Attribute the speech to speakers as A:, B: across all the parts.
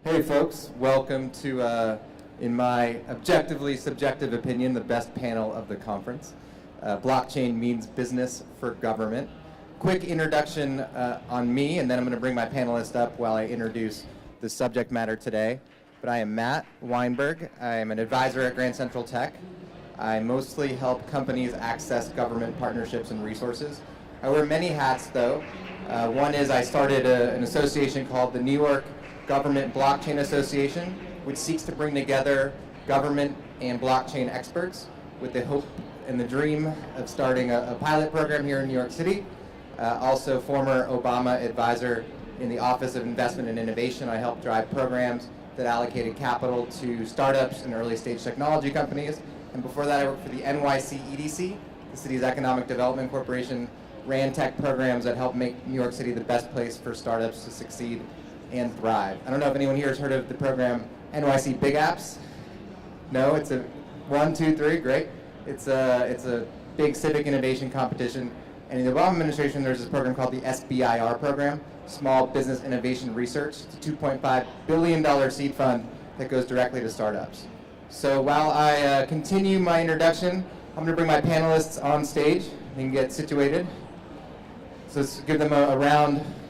A: Hey folks, welcome to, in my objectively subjective opinion, the best panel of the conference. Blockchain means business for government. Quick introduction on me, and then I'm going to bring my panelists up while I introduce the subject matter today. But I am Matt Weinberg. I am an advisor at Grand Central Tech. I mostly help companies access government partnerships and resources. I wear many hats though. One is I started an association called the New York Government Blockchain Association, which seeks to bring together government and blockchain experts with the hope and the dream of starting a pilot program here in New York City. Also former Obama advisor in the Office of Investment and Innovation. I helped drive programs that allocated capital to startups and early stage technology companies. And before that, I worked for the NYC EDC, the city's Economic Development Corporation, ran tech programs that help make New York City the best place for startups to succeed and thrive. I don't know if anyone here has heard of the program NYC Big Apps. No, it's a 1, 2, 3, great. It's a big civic innovation competition. And in the Obama administration, there's this program called the SBIR program, Small Business Innovation Research. It's a $2.5 billion seed fund that goes directly to startups. So while I continue my introduction, I'm gonna bring my panelists on stage and get situated. So let's give them a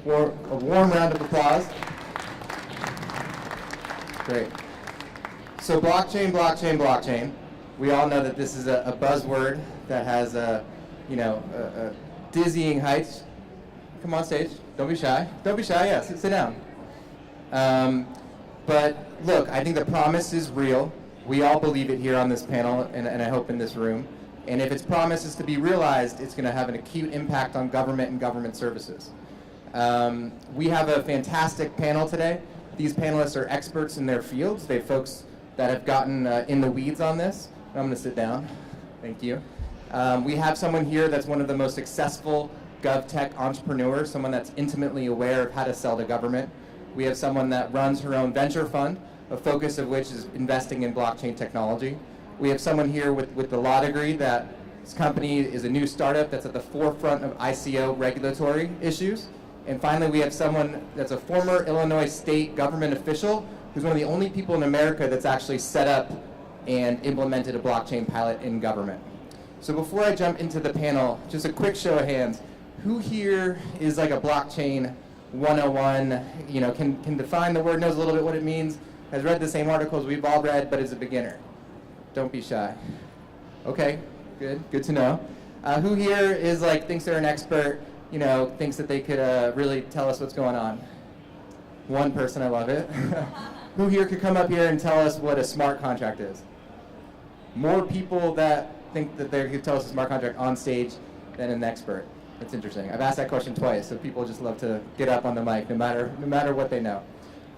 A: warm round of applause. Great. So blockchain. We all know that this is a buzzword that has a dizzying heights. Come on stage. Don't be shy. Don't be shy. Yes, sit down. But look, I think the promise is real. We all believe it here on this panel, and I hope in this room. And if its promise is to be realized, it's going to have an acute impact on government and government services. We have a fantastic panel today. These panelists are experts in their fields. They're folks that have gotten in the weeds on this. I'm going to sit down. Thank you. We have someone here that's one of the most successful GovTech entrepreneurs, someone that's intimately aware of how to sell to government. We have someone that runs her own venture fund, a focus of which is investing in blockchain technology. We have someone here with the law degree that this company is a new startup that's at the forefront of ICO regulatory issues. And finally, we have someone that's a former Illinois state government official who's one of the only people in America that's actually set up and implemented a blockchain pilot in government. So before I jump into the panel, just a quick show of hands. Who here is like a blockchain 101, can define the word, knows a little bit what it means, has read the same articles we've all read, but is a beginner? Don't be shy. Okay, good to know. Who here is thinks they're an expert, thinks that they could really tell us what's going on? One person, I love it. Who here could come up here and tell us what a smart contract is? More people that think that they could tell us a smart contract on stage than an expert. That's interesting. I've asked that question twice, so people just love to get up on the mic no matter what they know.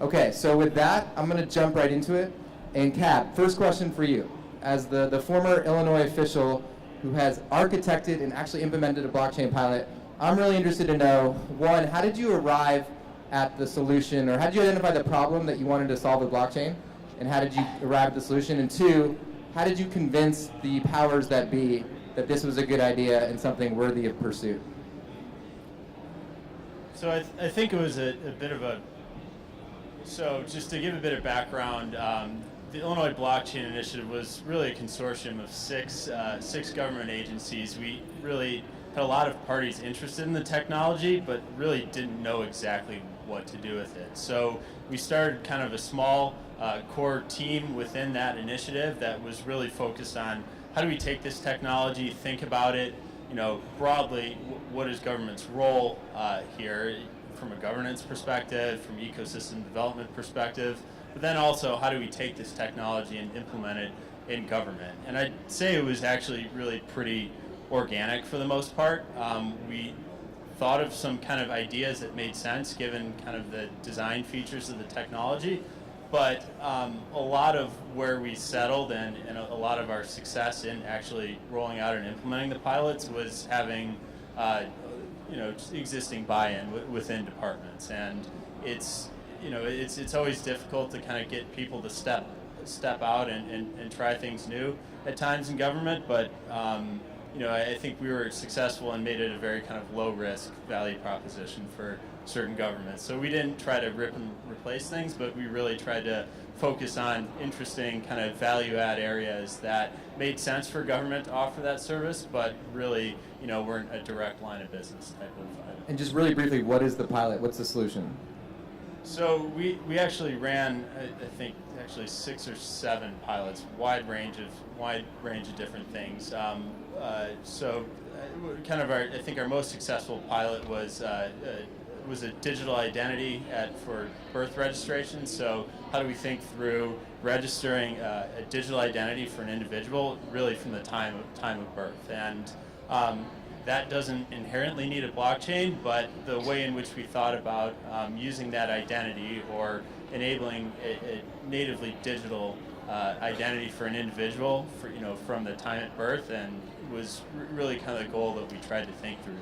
A: Okay, so with that, I'm going to jump right into it. And Cab, first question for you. As the former Illinois official who has architected and actually implemented a blockchain pilot, I'm really interested to know, one, how did you arrive at the solution, or how did you identify the problem that you wanted to solve with blockchain, and how did you arrive at the solution? And two, how did you convince the powers that be that this was a good idea and something worthy of pursuit?
B: So I think it was a bit of a, so just to give a bit of background, the Illinois Blockchain Initiative was really a consortium of six government agencies. We really had a lot of parties interested in the technology, but really didn't know exactly what to do with it. So we started kind of a small core team within that initiative that was really focused on how do we take this technology, think about it, broadly, what is government's role here from a governance perspective, from ecosystem development perspective, but then also how do we take this technology and implement it in government. And I'd say it was actually really pretty organic for the most part. We thought of some kind of ideas that made sense given kind of the design features of the technology, but a lot of where we settled and a lot of our success in actually rolling out and implementing the pilots was having existing buy-in within departments. And it's always difficult to kind of get people to step out and try things new at times in government, but I think we were successful and made it a very kind of low risk value proposition for certain governments. So we didn't try to rip and replace things, but we really tried to focus on interesting kind of value add areas that made sense for government to offer that service, but really, weren't a direct line of business type of item.
A: And just really briefly, what is the pilot? What's the solution? So
B: we actually ran, I think, actually 6 or 7 pilots, wide range of different things. Kind of I think our most successful pilot was a digital identity for birth registration. So how do we think through registering a digital identity for an individual really from the time of birth? And that doesn't inherently need a blockchain, but the way in which we thought about using that identity or enabling a natively digital identity for an individual from the time at birth and was really kind of the goal that we tried to think through.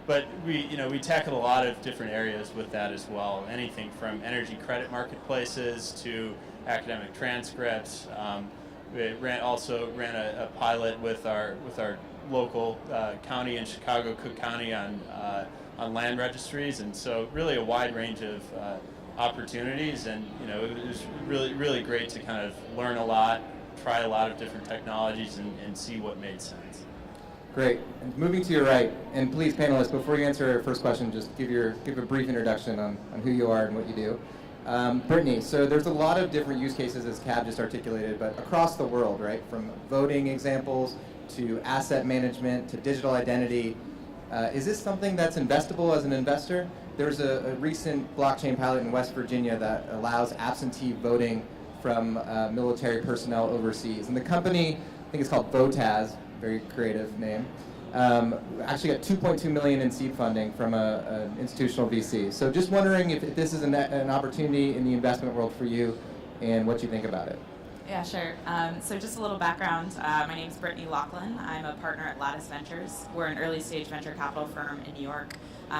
B: But we tackled a lot of different areas with that as well. Anything from energy credit marketplaces to academic transcripts. We also ran a pilot with our local county in Chicago, Cook County, on land registries, and so really a wide range of opportunities. And it was really great to kind of learn a lot, try a lot of different technologies, and see what made sense.
A: Great. And moving to your right, and please, panelists, before you answer our first question, just give a brief introduction on who you are and what you do. Brittany, so there's a lot of different use cases, as Cab just articulated, but across the world, right? From voting examples to asset management to digital identity. Is this something that's investable as an investor? There's a recent blockchain pilot in West Virginia that allows absentee voting from military personnel overseas. And the company, I think it's called Votaz, very creative name, actually got $2.2 million in seed funding from an institutional VC. So just wondering if this is an opportunity in the investment world for you and what you think about it.
C: Yeah, sure. So just a little background. My name is Brittany Laughlin. I'm a partner at Lattice Ventures. We're an early stage venture capital firm in New York.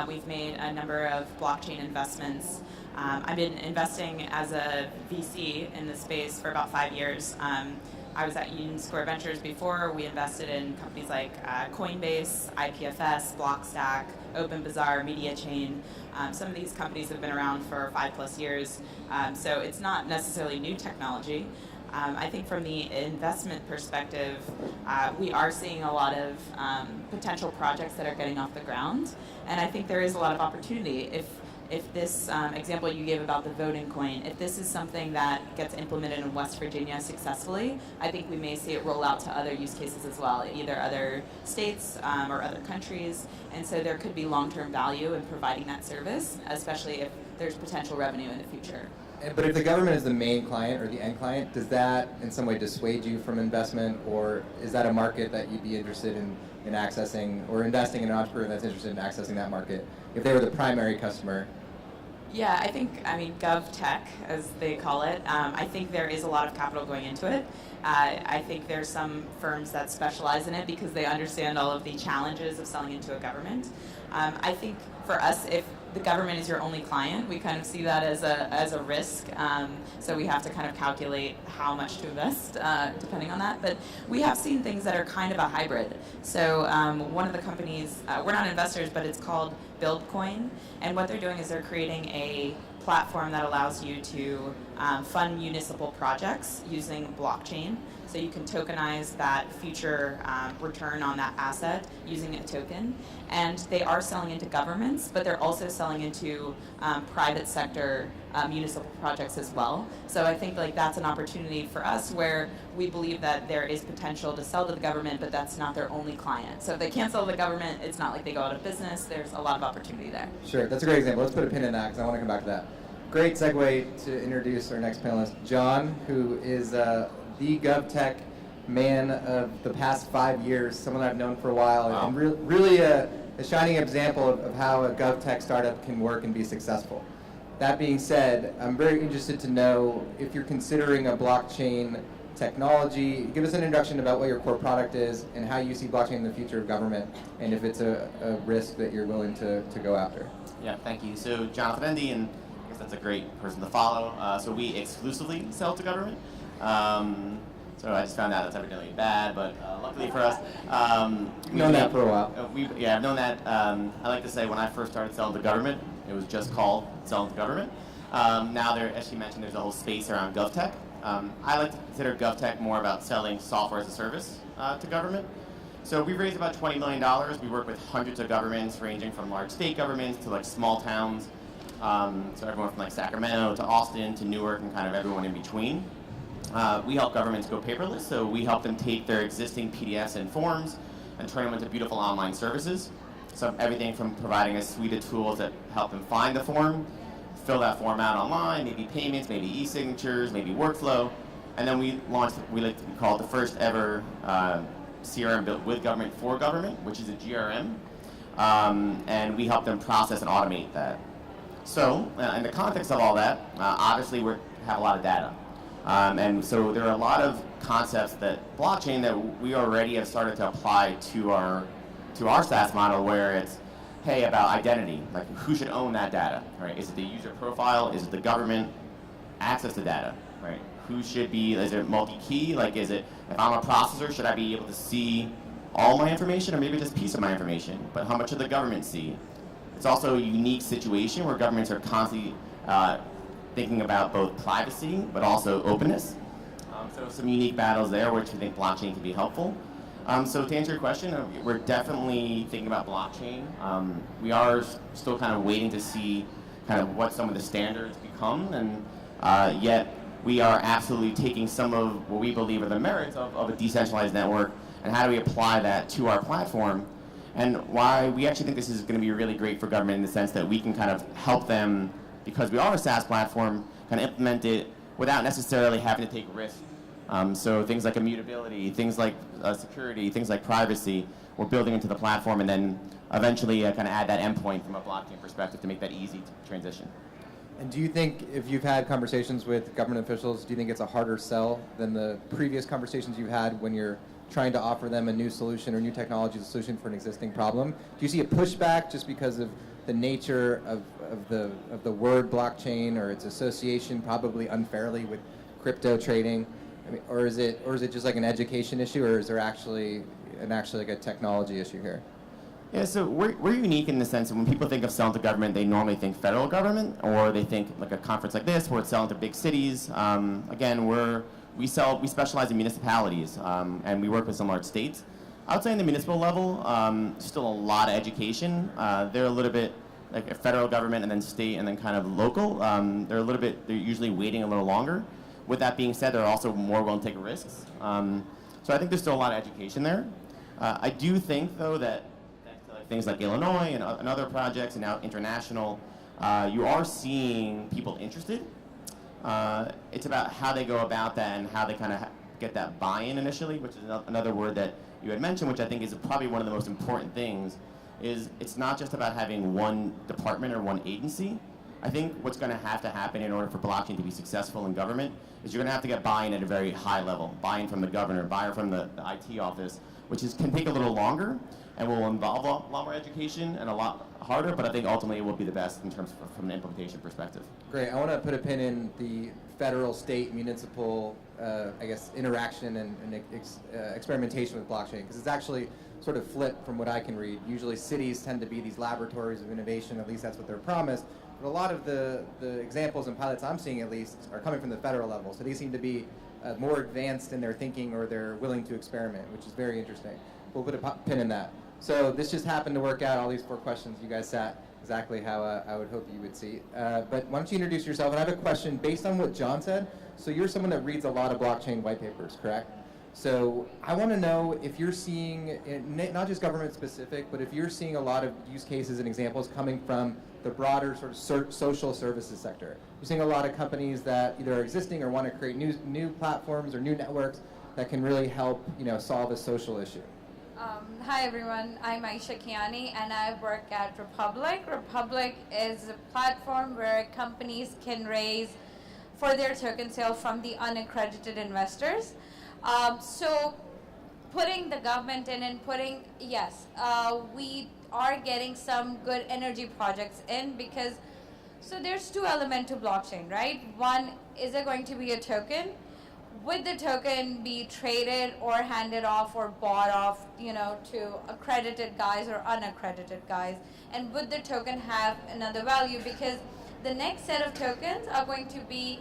C: We've made a number of blockchain investments. I've been investing as a VC in the space for about 5 years. I was at Union Square Ventures before. We invested in companies like Coinbase, IPFS, Blockstack, OpenBazaar, MediaChain. Some of these companies have been around for 5+ years, so it's not necessarily new technology. I think from the investment perspective, we are seeing a lot of potential projects that are getting off the ground, and I think there is a lot of opportunity. If this example you gave about the voting coin, if this is something that gets implemented in West Virginia successfully, I think we may see it roll out to other use cases as well, either other states or other countries. And so there could be long-term value in providing that service, especially if there's potential revenue in the future.
A: But if the government is the main client or the end client, does that in some way dissuade you from investment, or is that a market that you'd be interested in accessing, or investing in an entrepreneur that's interested in accessing that market if they were the primary customer?
C: Yeah, I mean, GovTech, as they call it, I think there is a lot of capital going into it. I think there's some firms that specialize in it because they understand all of the challenges of selling into a government. I think for us, if the government is your only client, we kind of see that as a risk. So we have to kind of calculate how much to invest depending on that. But we have seen things that are kind of a hybrid. So one of the companies, we're not investors, but it's called BuildCoin. And what they're doing is they're creating a platform that allows you to fund municipal projects using blockchain. So you can tokenize that future return on that asset using a token. And they are selling into governments, but they're also selling into private sector municipal projects as well. So I think that's an opportunity for us where we believe that there is potential to sell to the government, but that's not their only client. So if they can't sell to the government, it's not like they go out of business. There's a lot of opportunity there.
A: Sure, that's a great example. Let's put a pin in that because I want to come back to that. Great segue to introduce our next panelist, John, who is the GovTech man of the past 5 years, someone I've known for a while, wow. And really a shining example of how a GovTech startup can work and be successful. That being said, I'm very interested to know if you're considering a blockchain technology. Give us an introduction about what your core product is and how you see blockchain in the future of government, and if it's a risk that you're willing to go after.
D: Yeah, thank you. So Jonathon, Ende, and I guess that's a great person to follow. So we exclusively sell to government. So I just found out that's evidently bad, but luckily for us,
A: Known that for a while.
D: I've known that. I like to say when I first started selling to government, it was just called selling to government. Now there, as she mentioned, there's a whole space around GovTech. I like to consider GovTech more about selling software as a service to government. So we've raised about $20 million. We work with hundreds of governments, ranging from large state governments to like small towns. So everyone from like Sacramento to Austin to Newark and kind of everyone in between. We help governments go paperless, so we help them take their existing PDFs and forms and turn them into beautiful online services. So everything from providing a suite of tools that help them find the form, fill that form out online, maybe payments, maybe e-signatures, maybe workflow. And then we launched what we like to call the first ever CRM built with government for government, which is a GRM. And we help them process and automate that. So in the context of all that, obviously we have a lot of data. And so there are a lot of concepts that blockchain that we already have started to apply to our SaaS model, where it's, hey, about identity, like who should own that data, right? Is it the user profile? Is it the government? Access to data, right? Who should be, is it multi-key? Like, is it, if I'm a processor, should I be able to see all my information or maybe just a piece of my information? But how much should the government see? It's also a unique situation where governments are constantly thinking about both privacy but also openness. So some unique battles there, which we think blockchain can be helpful. So to answer your question, we're definitely thinking about blockchain. We are still kind of waiting to see kind of what some of the standards become, and yet we are absolutely taking some of what we believe are the merits of a decentralized network and how do we apply that to our platform, and why we actually think this is going to be really great for government in the sense that we can kind of help them, because we are a SaaS platform, kind of implement it without necessarily having to take risks. So things like immutability, things like security, things like privacy, we're building into the platform, and then eventually kind of add that endpoint from a blockchain perspective to make that easy to transition.
A: And do you think, if you've had conversations with government officials, do you think it's a harder sell than the previous conversations you've had when you're trying to offer them a new solution or new technology solution for an existing problem? Do you see a pushback just because of the nature of the word blockchain or its association probably unfairly with crypto trading? I mean, or is it just like an education issue, or is there actually like a technology issue here?
D: Yeah, so we're unique in the sense that when people think of selling to government, they normally think federal government, or they think like a conference like this where it's selling to big cities. Again, we specialize in municipalities, and we work with some large states. I would say in the municipal level, still a lot of education. They're a little bit like a federal government and then state and then kind of local. They're usually waiting a little longer. With that being said, they're also more willing to take risks. So I think there's still a lot of education there. I do think, though, that things like Illinois and other projects and now international, you are seeing people interested. It's about how they go about that and how they kind of get that buy-in initially, which is another word that you had mentioned, which I think is probably one of the most important things, is it's not just about having one department or one agency. I think what's going to happen in order for blockchain to be successful in government is you're going to have to get buy-in at a very high level, buy-in from the governor, buy-in from the IT office, which can take a little longer and will involve a lot more education and a lot harder, but I think ultimately it will be the best in terms of from an implementation perspective.
A: Great. I want to put a pin in the federal, state, municipal, interaction and experimentation with blockchain, because it's actually sort of flipped from what I can read. Usually cities tend to be these laboratories of innovation, at least that's what they're promised. But a lot of the examples and pilots I'm seeing, at least, are coming from the federal level. So they seem to be more advanced in their thinking, or they're willing to experiment, which is very interesting. We'll put a pin in that. So this just happened to work out. All these 4 questions, you guys sat exactly how I would hope you would see. But why don't you introduce yourself? And I have a question based on what John said. So you're someone that reads a lot of blockchain white papers, correct? So I want to know if you're seeing, not just government specific, but if you're seeing a lot of use cases and examples coming from the broader sort of social services sector. You're seeing a lot of companies that either are existing or want to create new platforms or new networks that can really help, solve a social issue.
E: Hi everyone, I'm Ayesha Kiani and I work at Republic. Republic is a platform where companies can raise for their token sale from the unaccredited investors. So putting the government in and we are getting some good energy projects in, because so there's 2 elements to blockchain, right? One, is there going to be a token, would the token be traded or handed off or bought off, to accredited guys or unaccredited guys? And would the token have another value? Because the next set of tokens are going to be,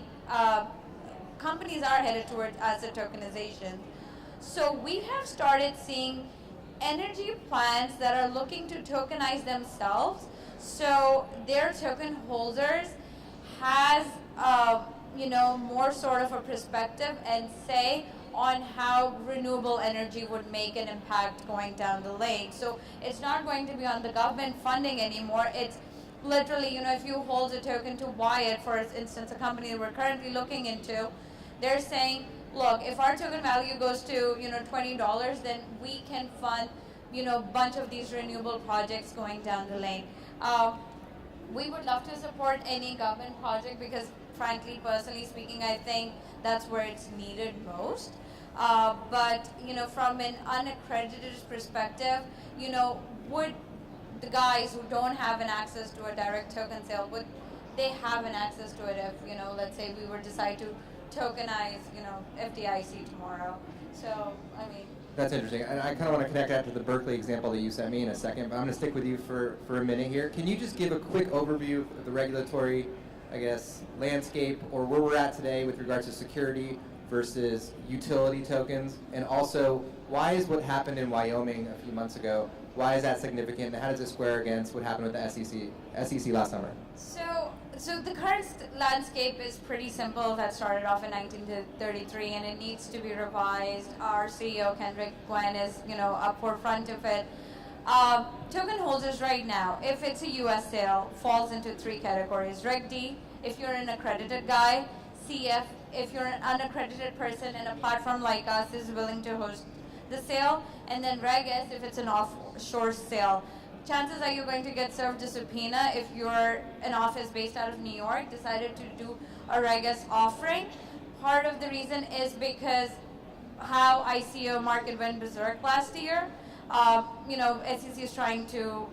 E: companies are headed towards asset tokenization. So we have started seeing energy plants that are looking to tokenize themselves. So their token holders has, more sort of a perspective and say on how renewable energy would make an impact going down the lane. So it's not going to be on the government funding anymore. It's literally, if you hold a token to buy it, for instance, a company that we're currently looking into, they're saying, look, if our token value goes to, $20, then we can fund, a bunch of these renewable projects going down the lane. We would love to support any government project because, frankly, personally speaking, I think that's where it's needed most. But, from an unaccredited perspective, would the guys who don't have an access to a direct token sale, would they have an access to it if, let's say we were to decide to tokenize, FDIC tomorrow? So,
A: That's interesting. And I kind of want to connect that to the Berkeley example that you sent me in a second, but I'm going to stick with you for a minute here. Can you just give a quick overview of the regulatory, landscape or where we're at today with regards to security versus utility tokens? And also, why is what happened in Wyoming a few months ago, why is that significant? And how does it square against what happened with the SEC last summer?
E: So the current landscape is pretty simple. That started off in 1933, and it needs to be revised. Our CEO, Kendrick Gwen, is up forefront of it. Token holders right now, if it's a U.S. sale, falls into three categories. Reg D, if you're an accredited guy. CF, if you're an unaccredited person and a platform like us is willing to host the sale. And then Reg S, if it's an offshore sale. Chances are you're going to get served a subpoena if you're an office based out of New York, decided to do a Reg S offering. Part of the reason is because how ICO market went berserk last year. SEC is trying to,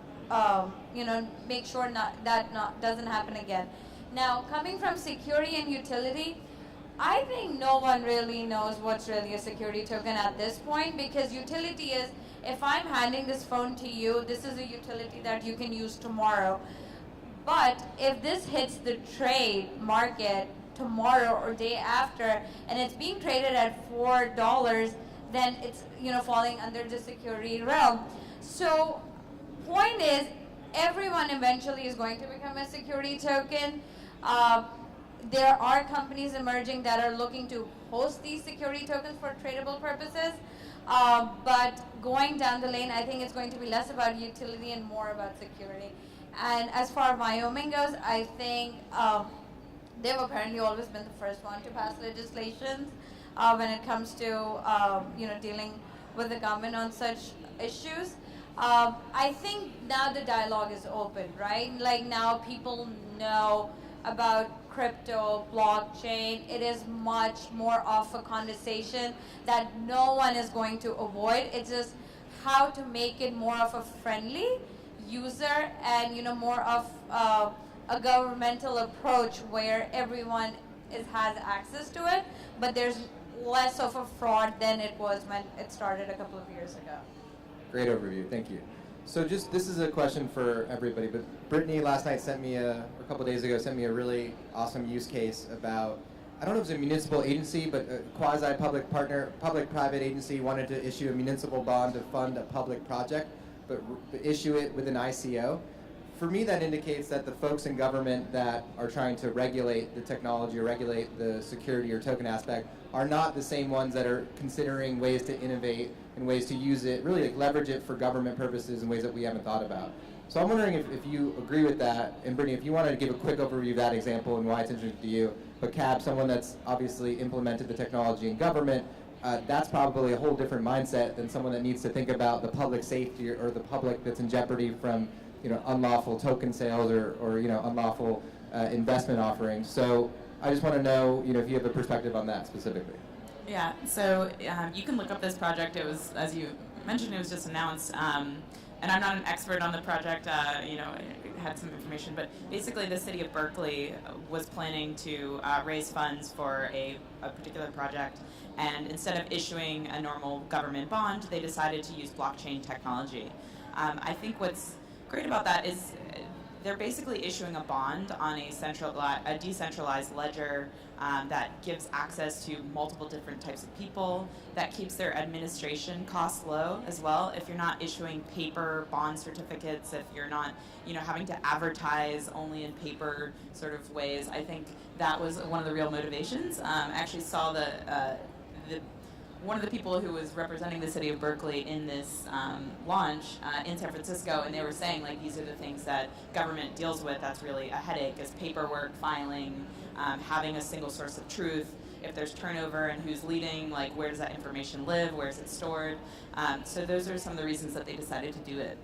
E: make sure that doesn't happen again. Now, coming from security and utility, I think no one really knows what's really a security token at this point, because utility is, if I'm handing this phone to you, this is a utility that you can use tomorrow. But if this hits the trade market tomorrow or day after, and it's being traded at $4, then it's falling under the security realm. So, point is, everyone eventually is going to become a security token. There are companies emerging that are looking to host these security tokens for tradable purposes. But going down the lane, I think it's going to be less about utility and more about security. And as far as Wyoming goes, I think they've apparently always been the first one to pass legislation when it comes to dealing with the government on such issues. I think now the dialogue is open, right? Like now people know about crypto, blockchain. It is much more of a conversation that no one is going to avoid. It's just how to make it more of a friendly user and more of a governmental approach where everyone has access to it, but there's less of a fraud than it was when it started a couple of years ago.
A: Great overview, thank you. So this is a question for everybody, but Brittany last night a couple days ago, sent me a really awesome use case about, I don't know if it was a municipal agency, but a public-private agency wanted to issue a municipal bond to fund a public project, but issue it with an ICO. For me, that indicates that the folks in government that are trying to regulate the technology or regulate the security or token aspect are not the same ones that are considering ways to innovate and ways to use it, really leverage it for government purposes in ways that we haven't thought about. So I'm wondering if you agree with that, and Brittany, if you wanted to give a quick overview of that example and why it's interesting to you. But Cab, someone that's obviously implemented the technology in government, that's probably a whole different mindset than someone that needs to think about the public safety or the public that's in jeopardy from unlawful token sales or unlawful investment offerings. So I just want to know if you have a perspective on that specifically.
C: Yeah, so you can look up this project. It was, as you mentioned, it was just announced and I'm not an expert on the project, you know, I had some information, but basically the city of Berkeley was planning to raise funds for a particular project, and instead of issuing a normal government bond, they decided to use blockchain technology. I think what's great about that is they're basically issuing a bond on a decentralized ledger that gives access to multiple different types of people, that keeps their administration costs low as well. If you're not issuing paper bond certificates, if you're not, you know, having to advertise only in paper sort of ways, I think that was one of the real motivations. I actually saw one of the people who was representing the city of Berkeley in this launch in San Francisco, and they were saying, like, these are the things that government deals with that's really a headache, is paperwork, filing, having a single source of truth. If there's turnover and who's leading, like, where does that information live, where is it stored? So those are some of the reasons that they decided to do it.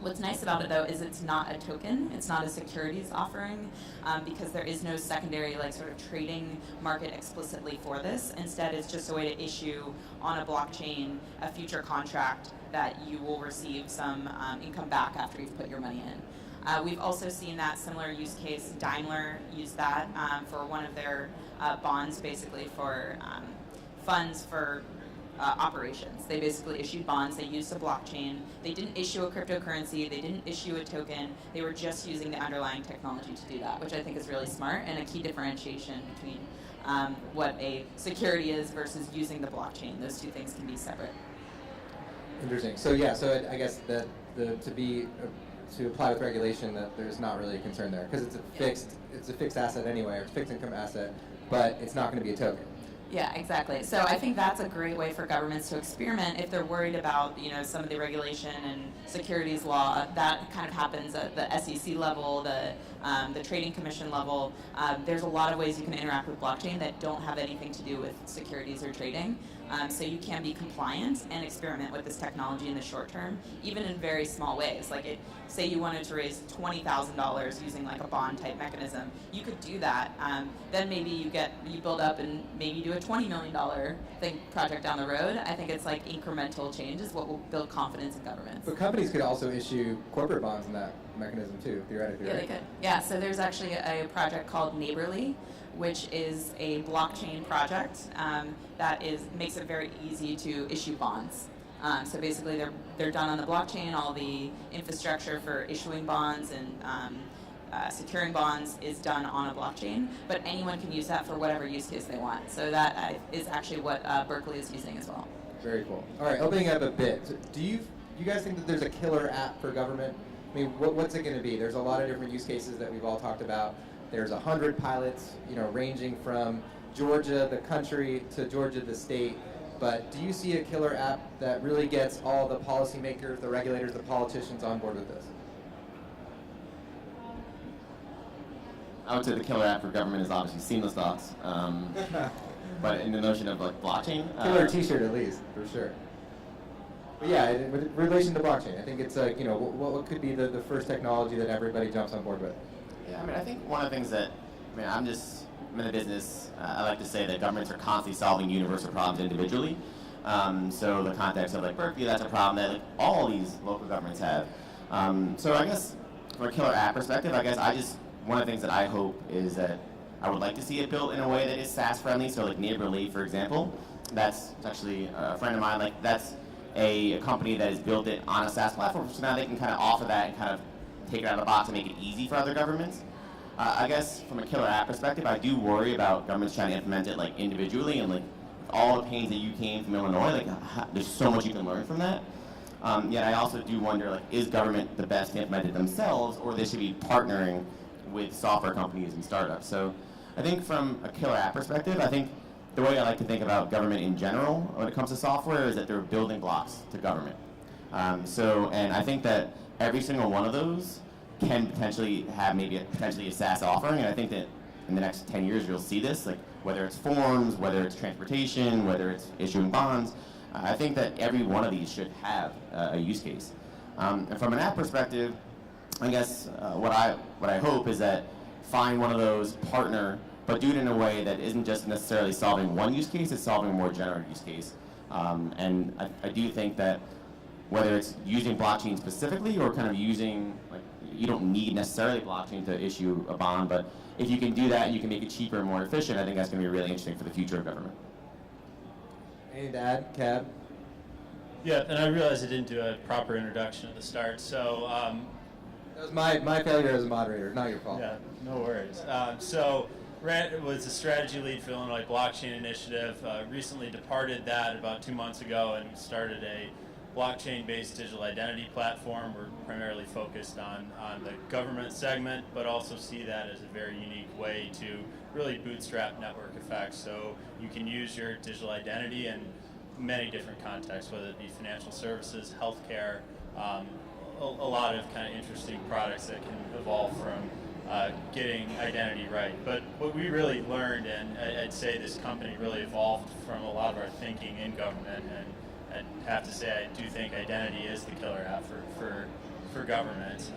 C: What's nice about it, though, is it's not a token. It's not a securities offering because there is no secondary, like, sort of trading market explicitly for this. Instead, it's just a way to issue on a blockchain a future contract that you will receive some income back after you've put your money in. We've also seen that similar use case. Daimler used that for one of their bonds, basically for funds for operations. They basically issued bonds. They used a blockchain. They didn't issue a cryptocurrency. They didn't issue a token. They were just using the underlying technology to do that, which I think is really smart and a key differentiation between what a security is versus using the blockchain. Those two things can be separate.
A: Interesting. So yeah, so I guess that to apply with regulation, that there's not really a concern there because it's a fixed asset anyway, or it's a fixed income asset, but it's not going to be a token.
C: Yeah, exactly. So I think that's a great way for governments to experiment if they're worried about, you know, some of the regulation and securities law. That kind of happens at the SEC level, the Trading Commission level. There's a lot of ways you can interact with blockchain that don't have anything to do with securities or trading. So you can be compliant and experiment with this technology in the short term, even in very small ways. Like, say you wanted to raise $20,000 using like a bond type mechanism, you could do that. Then maybe you build up and maybe do a $20 million project down the road. I think it's like incremental change is what will build confidence in governments.
A: But companies could also issue corporate bonds in that mechanism too, theoretically.
C: Yeah,
A: right?
C: they could. Yeah, so there's actually a project called Neighborly, which is a blockchain project that makes it very easy to issue bonds. So basically, they're done on the blockchain. All the infrastructure for issuing bonds and securing bonds is done on a blockchain, but anyone can use that for whatever use case they want. So that is actually what Berkeley is using as well.
A: Very cool. All right, opening up a bit. So do you guys think that there's a killer app for government? I mean, what's it going to be? There's a lot of different use cases that we've all talked about. There's 100 pilots, you know, ranging from Georgia, the country, to Georgia, the state. But do you see a killer app that really gets all the policymakers, the regulators, the politicians on board with this?
D: I would say the killer app for government is obviously seamless docs. But in the notion of like blockchain,
A: Killer T-shirt at least, for sure. But yeah, with relation to blockchain, I think it's like, you know, what could be the first technology that everybody jumps on board with?
D: Yeah, I mean, I think one of the things that, I'm in the business, I like to say that governments are constantly solving universal problems individually. So the context of like Berkeley, that's a problem that like all these local governments have. So I guess from a killer app perspective, one of the things that I hope is that I would like to see it built in a way that is SaaS friendly. So like Neighborly, for example, that's actually a friend of mine, like that's a company that has built it on a SaaS platform. So now they can kind of offer that and kind of take it out of the box and make it easy for other governments. I guess from a killer app perspective, I do worry about governments trying to implement it like individually and like all the pains that you came from Illinois, like there's so much you can learn from that. Yet I also do wonder, like, is government the best to implement it themselves, or they should be partnering with software companies and startups? So I think from a killer app perspective, I think the way I like to think about government in general when it comes to software is that they're building blocks to government. And I think that every single one of those can potentially have potentially a SaaS offering, and I think that in the next 10 years you'll see this, like whether it's forms, whether it's transportation, whether it's issuing bonds. I think that every one of these should have a use case. And from an app perspective, I guess what I hope is that find one of those, partner, but do it in a way that isn't just necessarily solving one use case, it's solving a more general use case. And I do think that whether it's using blockchain specifically or kind of using, like, you don't need necessarily blockchain to issue a bond, but if you can do that and you can make it cheaper and more efficient, I think that's going to be really interesting for the future of government.
A: Anything to add, Cab?
B: Yeah, and I realized I didn't do a proper introduction at the start, so
A: That was my failure as a moderator, not your fault.
B: yeah, no worries. So Rand was the strategy lead for the Illinois Blockchain Initiative, recently departed that about 2 months ago and started a blockchain-based digital identity platform. We're primarily focused on the government segment, but also see that as a very unique way to really bootstrap network effects. So you can use your digital identity in many different contexts, whether it be financial services, healthcare, a lot of kind of interesting products that can evolve from getting identity right. But what we really learned, and I'd say this company really evolved from a lot of our thinking in government, and I'd have to say I do think identity is the killer app for government,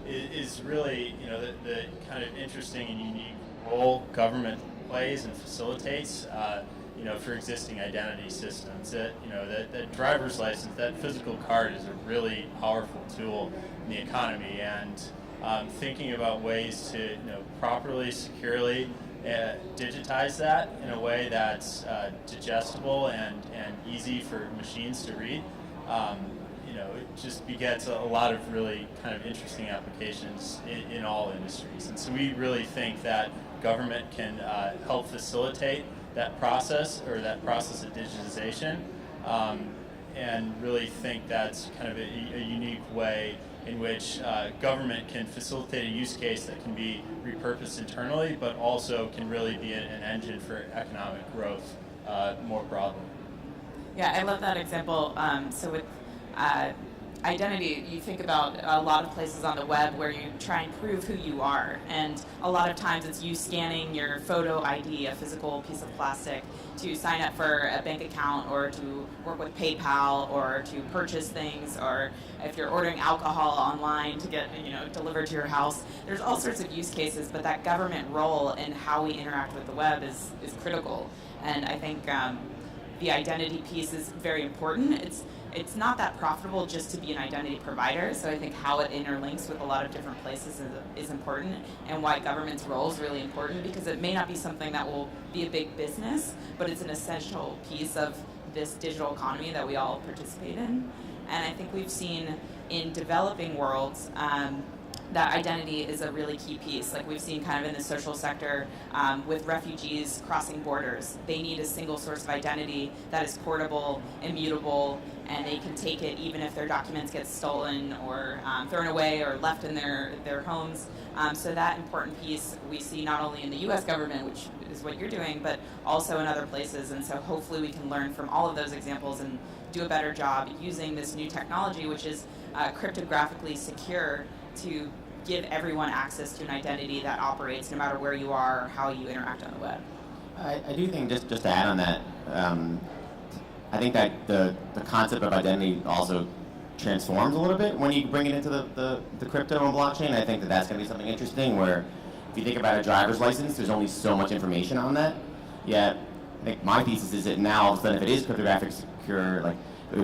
B: is really, you know, the kind of interesting and unique role government plays and facilitates, you know, for existing identity systems. That, you know, that driver's license, that physical card is a really powerful tool in the economy, and thinking about ways to, you know, properly, securely digitize that in a way that's digestible and easy for machines to read, you know, it just begets a lot of really kind of interesting applications in all industries. And so we really think that government can help facilitate that process, or that process of digitization, and really think that's kind of a unique way in which government can facilitate a use case that can be repurposed internally, but also can really be an engine for economic growth more broadly.
C: Yeah, I love that example. So with identity, you think about a lot of places on the web where you try and prove who you are, and a lot of times it's you scanning your photo ID, a physical piece of plastic, to sign up for a bank account, or to work with PayPal, or to purchase things, or if you're ordering alcohol online to get, you know, delivered to your house. There's all sorts of use cases, but that government role in how we interact with the web is critical. And I think the identity piece is very important. It's not that profitable just to be an identity provider, so I think how it interlinks with a lot of different places is important, and why government's role is really important, because it may not be something that will be a big business, but it's an essential piece of this digital economy that we all participate in. And I think we've seen in developing worlds that identity is a really key piece. Like we've seen kind of in the social sector with refugees crossing borders. They need a single source of identity that is portable, immutable, and they can take it even if their documents get stolen or thrown away or left in their homes. So that important piece we see not only in the US government, which is what you're doing, but also in other places. And so hopefully we can learn from all of those examples and do a better job using this new technology, which is cryptographically secure, to give everyone access to an identity that operates no matter where you are or how you interact on the web.
D: I do think, just to add on that, I think that the concept of identity also transforms a little bit when you bring it into the crypto and blockchain. I think that that's going to be something interesting, where if you think about a driver's license, there's only so much information on that. Yet, I think my thesis is that now, all of a sudden, if it is cryptographic secure, like,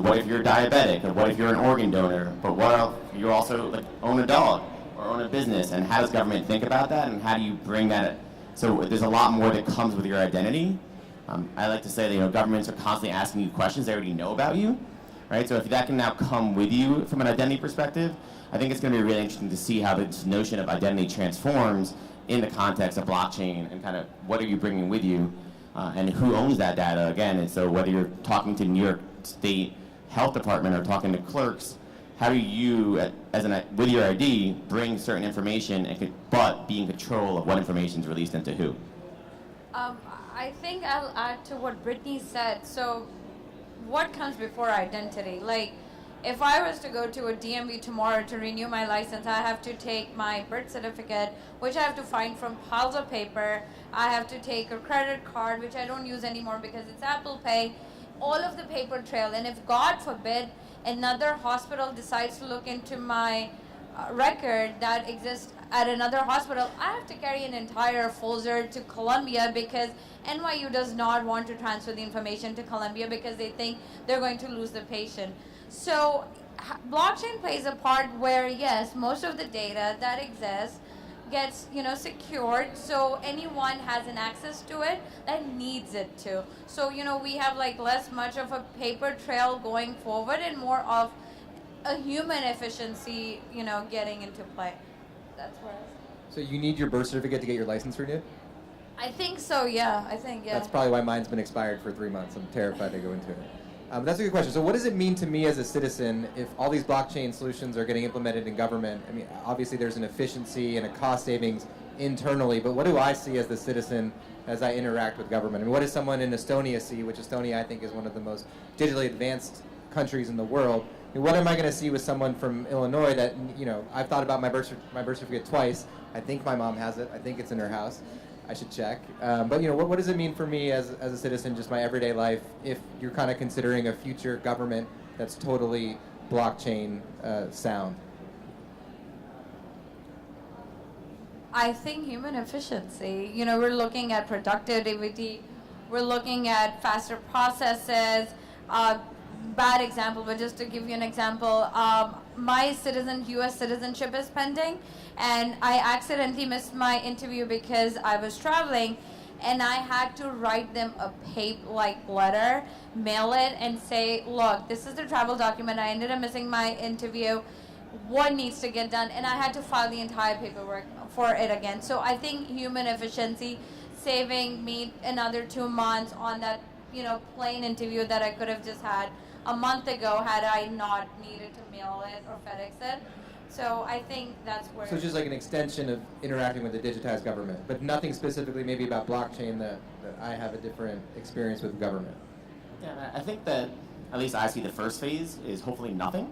D: what if you're diabetic, or what if you're an organ donor, but what if you also, like, own a dog or own a business, and how does government think about that, and how do you bring that? So there's a lot more that comes with your identity. I like to say that, you know, governments are constantly asking you questions they already know about you, right? So if that can now come with you from an identity perspective, I think it's going to be really interesting to see how this notion of identity transforms in the context of blockchain, and kind of what are you bringing with you, and who owns that data again. And so whether you're talking to New York State Health Department or talking to clerks, how do you, with your ID, bring certain information, but be in control of what information is released into who?
E: I think I'll add to what Brittany said. So what comes before identity? Like, if I was to go to a DMV tomorrow to renew my license, I have to take my birth certificate, which I have to find from piles of paper. I have to take a credit card, which I don't use anymore because it's Apple Pay. All of the paper trail. And if, God forbid, another hospital decides to look into my record that exists at another hospital, I have to carry an entire folder to Columbia, because NYU does not want to transfer the information to Columbia because they think they're going to lose the patient. So blockchain plays a part where, yes, most of the data that exists gets secured, so anyone has an access to it that needs it to. So we have like less much of a paper trail going forward and more of a human efficiency getting into play. That's where
A: So you need your birth certificate to get your license renewed?
E: I think so. Yeah,
A: That's probably why mine's been expired for 3 months. I'm terrified to go into it. That's a good question. So what does it mean to me as a citizen if all these blockchain solutions are getting implemented in government? I mean, obviously there's an efficiency and a cost savings internally, but what do I see as the citizen as I interact with government? I mean, what does someone in Estonia see, which Estonia I think is one of the most digitally advanced countries in the world? I mean, what am I going to see with someone from Illinois that, I've thought about my birth certificate twice. I think my mom has it. I think it's in her house. I should check. But what does it mean for me as a citizen, just my everyday life, if you're kind of considering a future government that's totally blockchain sound?
E: I think human efficiency. We're looking at productivity. We're looking at faster processes. Bad example, but just to give you an example, my U.S. citizenship is pending, and I accidentally missed my interview because I was traveling, and I had to write them a letter, mail it, and say, look, this is the travel document. I ended up missing my interview. What needs to get done? And I had to file the entire paperwork for it again. So I think human efficiency, saving me another 2 months on that, plane interview that I could have just had a month ago had I not needed to mail it or FedEx it. So I think that's where...
A: So it's just like an extension of interacting with the digitized government, but nothing specifically maybe about blockchain that I have a different experience with government.
D: Yeah, I think that at least I see the first phase is hopefully nothing.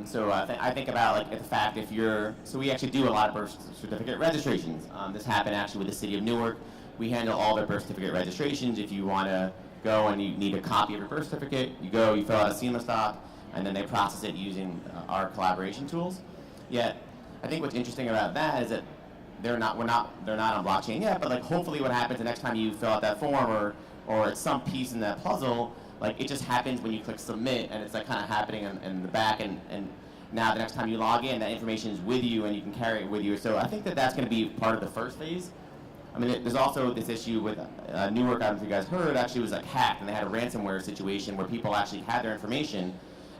D: So I think about the fact so we actually do a lot of birth certificate registrations. This happened actually with the city of Newark. We handle all their birth certificate registrations. If you want to go and you need a copy of your birth certificate, you go, you fill out a seamless doc, and then they process it using our collaboration tools. Yet, I think what's interesting about that is that they're not on blockchain yet, but hopefully what happens the next time you fill out that form or it's some piece in that puzzle, it just happens when you click submit, and it's kind of happening in the back, and now the next time you log in, that information is with you and you can carry it with you. So I think that that's going to be part of the first phase. I mean, there's also this issue with Newark, I don't know if you guys heard, actually was hacked, and they had a ransomware situation where people actually had their information,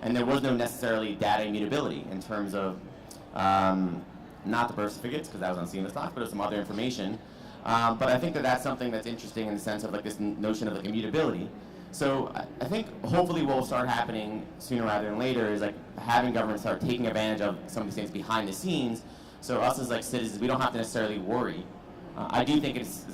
D: and there was no necessarily data immutability in terms of not the birth certificates, because that was on seamless docs, but it was some other information. But I think that that's something that's interesting in the sense of this notion of immutability. So I think hopefully what will start happening sooner rather than later is having government start taking advantage of some of these things behind the scenes. So us as citizens, we don't have to necessarily worry. I do think it's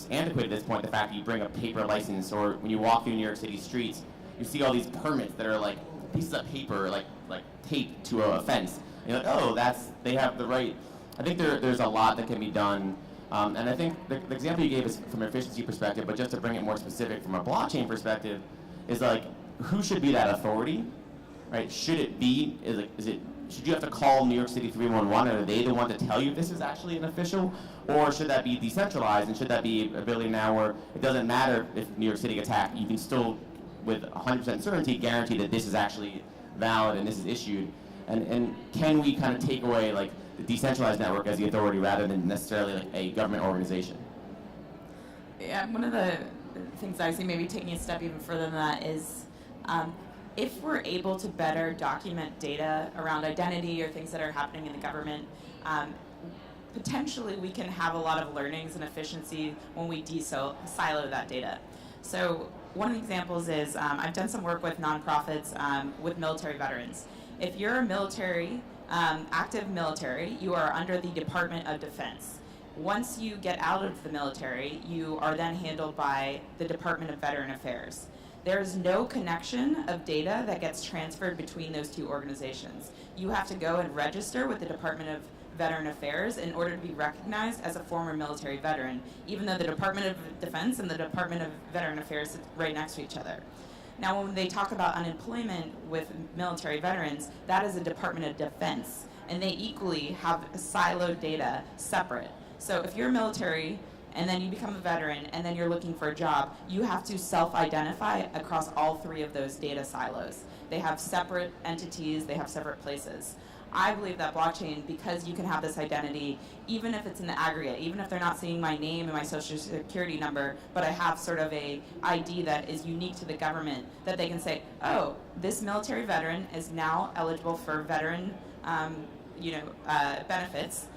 D: antiquated at this point, the fact that you bring a paper license, or when you walk through New York City streets, you see all these permits that are pieces of paper, like taped to a fence. And you're oh, they have the right. I think there's a lot that can be done. And I think the example you gave is from an efficiency perspective, but just to bring it more specific from a blockchain perspective, is who should be that authority, right? Should it be, should you have to call New York City 311, and are they the one to tell you if this is actually an official? Or should that be decentralized, and should that be ability now where it doesn't matter if New York City gets hacked, you can still, with 100% certainty, guarantee that this is actually valid and this is issued? And can we kind of take away the decentralized network as the authority rather than necessarily a government organization?
C: Yeah, one of the things I see maybe taking a step even further than that is if we're able to better document data around identity or things that are happening in the government, potentially we can have a lot of learnings and efficiency when we silo that data. So one of the examples is I've done some work with nonprofits with military veterans. If you're a military, active military, you are under the Department of Defense. Once you get out of the military, you are then handled by the Department of Veteran Affairs. There's no connection of data that gets transferred between those two organizations. You have to go and register with the Department of Veteran Affairs in order to be recognized as a former military veteran, even though the Department of Defense and the Department of Veteran Affairs sit right next to each other. Now, when they talk about unemployment with military veterans, that is a Department of Defense, and they equally have siloed data separate. So if you're military, and then you become a veteran, and then you're looking for a job, you have to self-identify across all three of those data silos. They have separate entities, they have separate places. I believe that blockchain, because you can have this identity, even if it's in the aggregate, even if they're not seeing my name and my social security number, but I have sort of a ID that is unique to the government, that they can say, oh, this military veteran is now eligible for veteran benefits.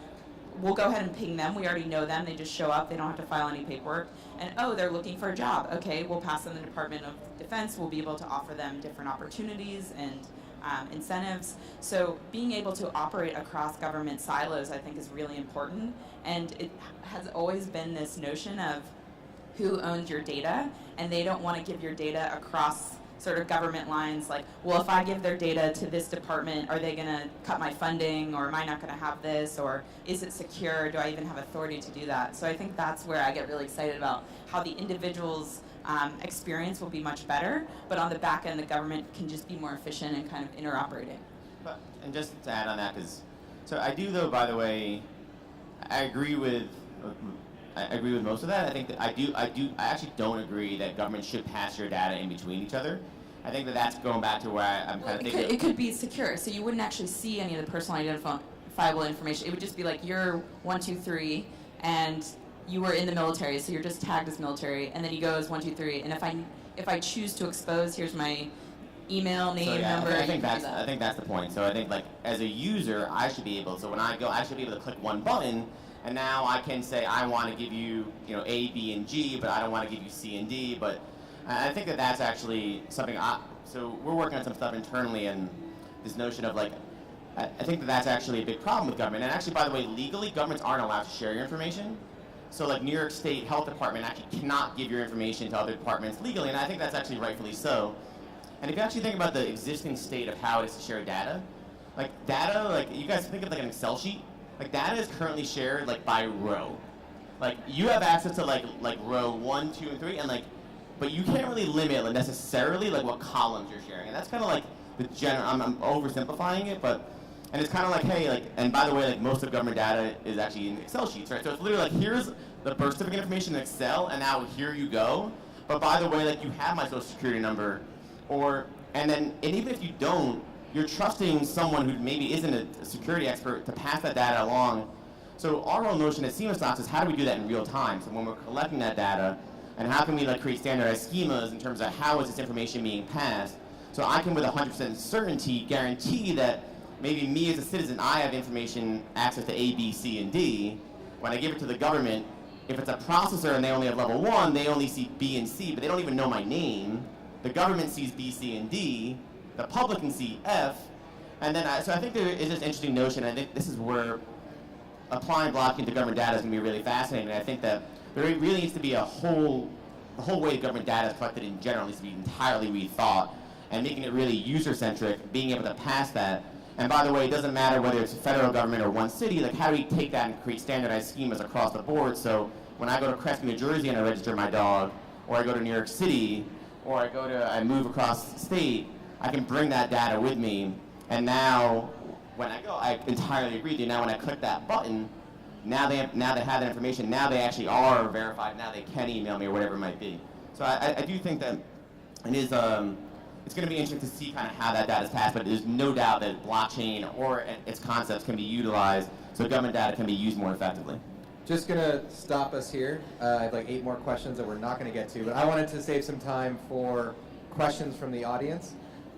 C: We'll go ahead and ping them. We already know them. They just show up. They don't have to file any paperwork. And, oh, they're looking for a job. Okay, we'll pass them the Department of Defense. We'll be able to offer them different opportunities and incentives. So being able to operate across government silos, I think, is really important. And it has always been this notion of who owns your data, and they don't want to give your data across sort of government lines, like, well, if I give their data to this department, are they going to cut my funding, or am I not going to have this, or is it secure? Do I even have authority to do that? So I think that's where I get really excited about how the individual's experience will be much better, but on the back end, the government can just be more efficient and kind of interoperating.
D: And just to add on that, so I do, though, by the way, I agree with most of that. I think that I actually don't agree that government should pass your data in between each other. I think that that's going back to where I'm kind of thinking.
C: It could be secure, so you wouldn't actually see any of the personal identifiable information. It would just be like you're 123, and you were in the military, so you're just tagged as military, and then you go as 123. And if I choose to expose, here's my email, name, number.
D: I think that's the point. So I think, like, as a user, I should be able. So when I go, I should be able to click one button. And now I can say I want to give you, A, B, and G, but I don't want to give you C and D. But I think that that's actually something. So we're working on some stuff internally, and this notion of, like, I think that that's actually a big problem with government. And actually, by the way, legally, governments aren't allowed to share your information. So, like, New York State Health Department actually cannot give your information to other departments legally, and I think that's actually rightfully so. And if you actually think about the existing state of how it is to share data, like, you guys think of, like, an Excel sheet. Like, data is currently shared, like, by row. Like, you have access to, like row 1, 2, and 3, and, like, but you can't really limit, like, necessarily, like, what columns you're sharing. And that's kind of like the general, I'm oversimplifying it, but, and it's kind of like, hey, like, and by the way, like, most of government data is actually in Excel sheets, right? So it's literally like, here's the birth certificate information in Excel, and now here you go. But by the way, like, you have my social security number, and even if you don't, you're trusting someone who maybe isn't a security expert to pass that data along. So our whole notion at SCNY is how do we do that in real time? So when we're collecting that data, and how can we, like, create standardized schemas in terms of how is this information being passed? So I can, with 100% certainty, guarantee that maybe me as a citizen, I have information, access to A, B, C, and D. When I give it to the government, if it's a processor and they only have level 1, they only see B and C, but they don't even know my name. The government sees B, C, and D. The public can see F, and then so I think there is this interesting notion. I think this is where applying blockchain to government data is going to be really fascinating. And I think that there really needs to be the whole way government data is collected in general needs to be entirely rethought, and making it really user-centric, being able to pass that. And by the way, it doesn't matter whether it's a federal government or one city. Like, how do we take that and create standardized schemas across the board? So when I go to Creston, New Jersey, and I register my dog, or I go to New York City, or I move across the state, I can bring that data with me, and now when I go, I entirely agree with you. Now when I click that button, now they have that information. Now they actually are verified. Now they can email me or whatever it might be. So I do think that it is it's going to be interesting to see kind of how that data is passed. But there's no doubt that blockchain or its concepts can be utilized so government data can be used more effectively.
A: Just going to stop us here. I have like 8 more questions that we're not going to get to, but I wanted to save some time for questions from the audience.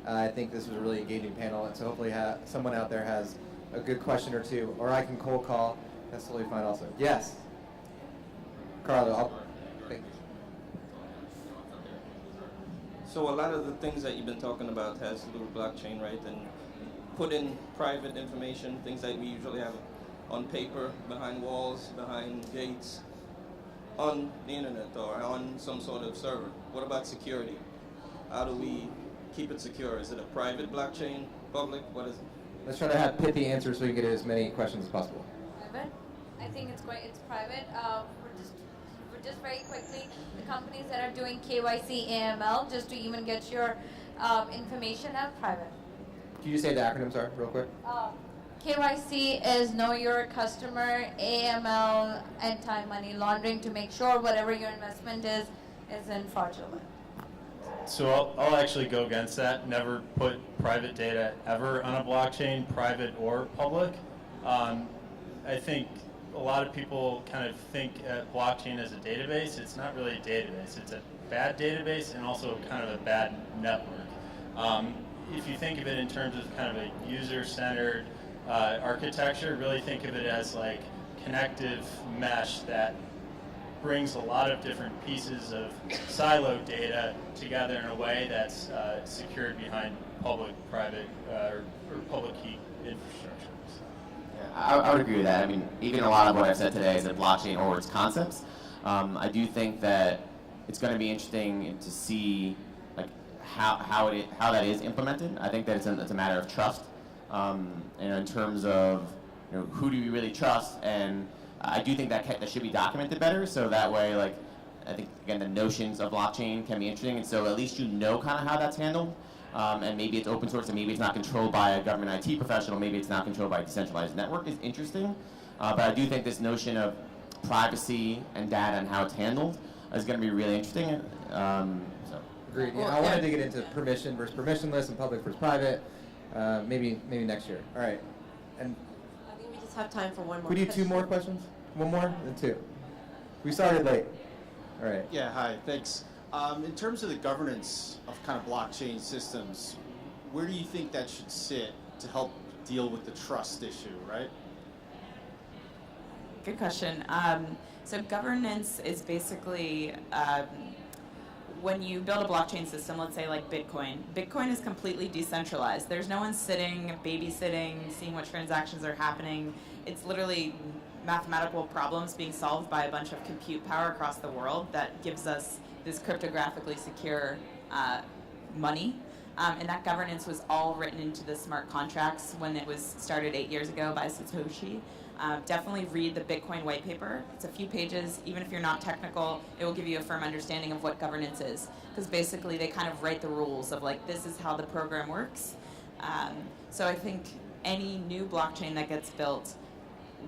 A: I think this was a really engaging panel, and so hopefully someone out there has a good question or two, or I can cold call. That's totally fine also. Yes? Carlo, thank you.
F: So a lot of the things that you've been talking about has to do with blockchain, right? And put in private information, things that we usually have on paper, behind walls, behind gates, on the internet or on some sort of server. What about security? How do we keep it secure? Is it a private blockchain, public? What is it?
A: Let's try to have pithy answers so we can get as many questions as possible.
E: Private? I think it's private. We're just very quickly, the companies that are doing KYC, AML, just to even get your information out, private.
A: Can you say the acronyms are real quick?
E: KYC is know your customer, AML, anti-money laundering, to make sure whatever your investment is isn't fraudulent.
B: So I'll actually go against that. Never put private data ever on a blockchain, private or public. I think a lot of people kind of think blockchain as a database. It's not really a database. It's a bad database and also kind of a bad network. If you think of it in terms of kind of a user-centered architecture, really think of it as like connective mesh that brings a lot of different pieces of siloed data together in a way that's secured behind public-private or public key infrastructure.
D: Yeah, I would agree with that. I mean, even a lot of what I've said today is that blockchain or its concepts. I do think that it's going to be interesting to see like how that is implemented. I think that it's a matter of trust, and in terms of who do we really trust, and I do think that should be documented better, so that way, like, I think, again, the notions of blockchain can be interesting, and so at least kind of how that's handled, and maybe it's open source, and maybe it's not controlled by a government IT professional, maybe it's not controlled by a decentralized network is interesting, but I do think this notion of privacy and data and how it's handled is going to be really interesting, so.
A: Agreed. Yeah, I wanted to get into permission versus permissionless and public versus private, maybe next year. All right. And
G: I think we just have time for one more.
A: we need 2 more questions? One more? Then 2. We started late. All right.
H: Yeah, hi, thanks. In terms of the governance of kind of blockchain systems, where do you think that should sit to help deal with the trust issue, right?
C: Good question. So governance is basically when you build a blockchain system, let's say like Bitcoin. Bitcoin is completely decentralized. There's no one sitting, babysitting, seeing what transactions are happening. It's literally mathematical problems being solved by a bunch of compute power across the world that gives us this cryptographically secure money. And that governance was all written into the smart contracts when it was started 8 years ago by Satoshi. Definitely read the Bitcoin white paper. It's a few pages. Even if you're not technical, it will give you a firm understanding of what governance is. Because basically they kind of write the rules of like, this is how the program works. So I think any new blockchain that gets built,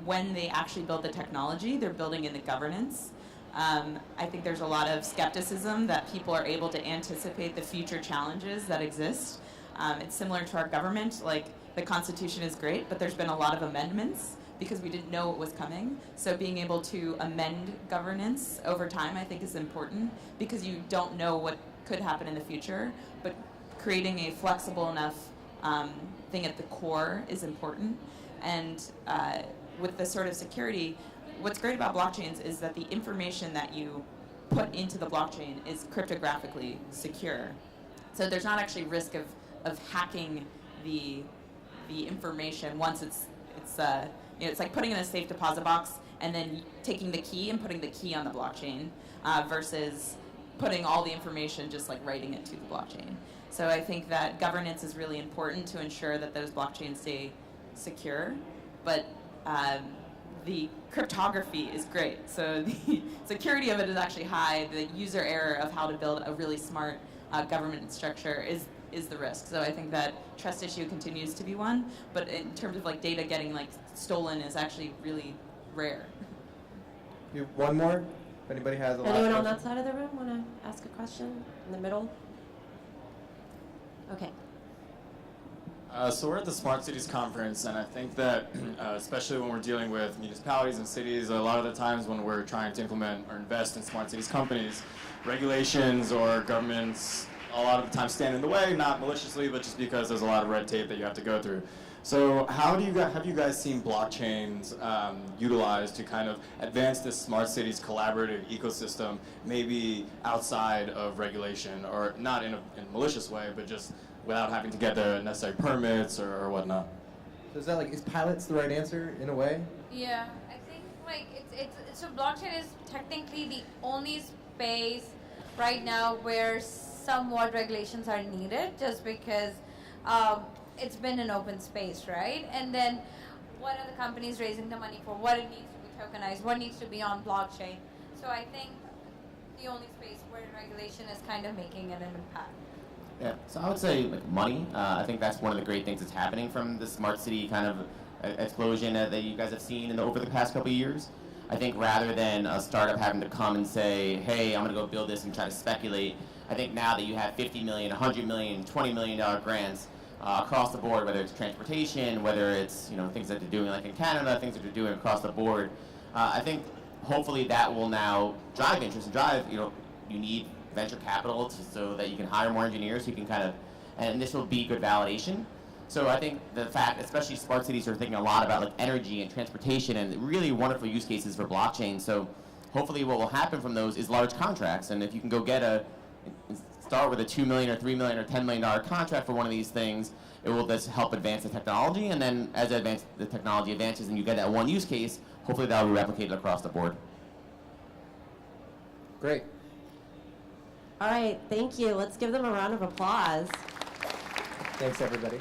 C: when they actually build the technology, they're building in the governance. I think there's a lot of skepticism that people are able to anticipate the future challenges that exist. It's similar to our government. Like, the Constitution is great, but there's been a lot of amendments because we didn't know it was coming. So being able to amend governance over time, I think, is important because you don't know what could happen in the future. But creating a flexible enough thing at the core is important. And with the sort of security, what's great about blockchains is that the information that you put into the blockchain is cryptographically secure. So there's not actually risk of hacking the information once it's like putting in a safe deposit box and then taking the key and putting the key on the blockchain versus putting all the information just like writing it to the blockchain. So I think that governance is really important to ensure that those blockchains stay secure, but the cryptography is great. So the security of it is actually high. The user error of how to build a really smart government structure is the risk. So I think that trust issue continues to be one, but in terms of like data getting like stolen is actually really rare.
A: You have one more? If anybody has a last
G: Anyone on
A: question?
G: that side of the room want to ask a question in the middle? Okay.
I: So we're at the Smart Cities Conference, and I think that, especially when we're dealing with municipalities and cities, a lot of the times when we're trying to implement or invest in smart cities companies, regulations or governments a lot of the time stand in the way, not maliciously, but just because there's a lot of red tape that you have to go through. So have you guys seen blockchains utilized to kind of advance this smart cities collaborative ecosystem, maybe outside of regulation, or not in a malicious way, but just without having to get the necessary permits or whatnot?
A: So is that like, is pilots the right answer in a way?
E: Yeah, I think like it's so blockchain is technically the only space right now where somewhat regulations are needed, just because it's been an open space, right? And then what are the companies raising the money for? What it needs to be tokenized? What needs to be on blockchain? So I think the only space where regulation is kind of making an impact.
D: Yeah, so I would say like money. I think that's one of the great things that's happening from the smart city kind of explosion that you guys have seen over the past couple of years. I think rather than a startup having to come and say, hey, I'm going to go build this and try to speculate, I think now that you have 50 million, 100 million, $20 million grants across the board, whether it's transportation, whether it's things that they're doing like in Canada, things that they're doing across the board, I think hopefully that will now drive interest and drive, you need venture capital so that you can hire more engineers, so you can and this will be good validation. So I think the fact, especially smart cities are thinking a lot about like energy and transportation and really wonderful use cases for blockchain. So hopefully what will happen from those is large contracts. And if you can go start with a $2 million or $3 million or $10 million contract for one of these things, it will just help advance the technology. And then as the technology advances and you get that one use case, hopefully that will be replicated across the board.
A: Great.
G: All right, thank you. Let's give them a round of applause.
A: Thanks, everybody.